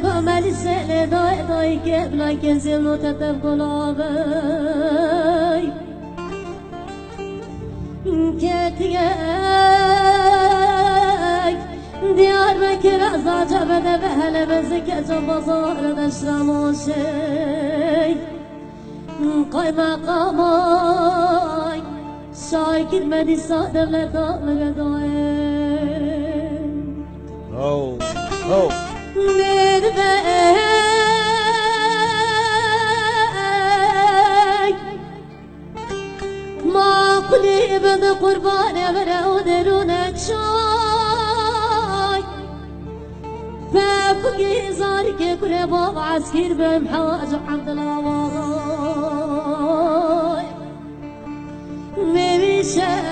بقامل سنة داي قبل كنزل نوتة بقلابي كتياي ديار بكر أزاج بدا بهلا بزكة بزار دشرموشي قايمة قاماي شايكد مدي صادم لطاق مقدوي ما قلي بد قربان برا درونك شاي ففقي زارك كل باب عسكر بمحاج عبد الله مبي شاف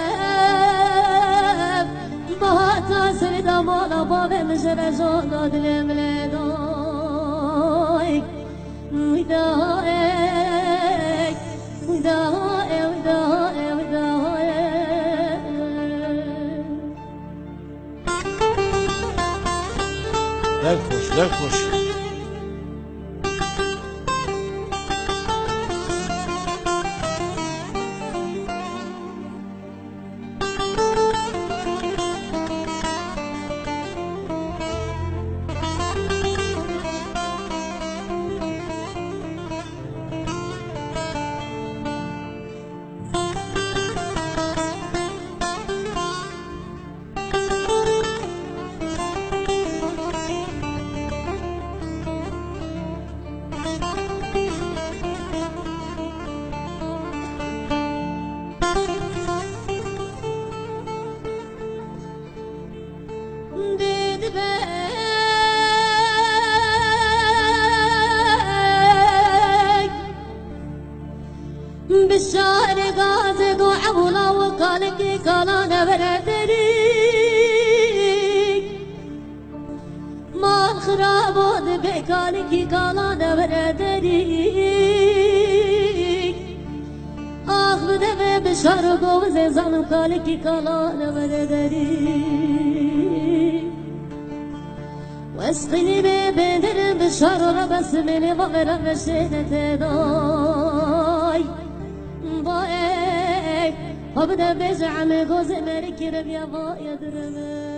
بهاتا سردا مالا باب مجرى جانا دلم لدايك ودايك ودايك ودايك ودايك دل خوش بالشعر غازق وعولا وقالك كالانا بردريك ما الخراب ودبك قالك كالانا بردريك آخذ دمي بالشعر قوزي زانو قالك كالانا بردريك واسقني ببدر بالشعر بس مني ضغر بشينة داي ضايق وابدا بزعم جوز مركب يا ضايق درمي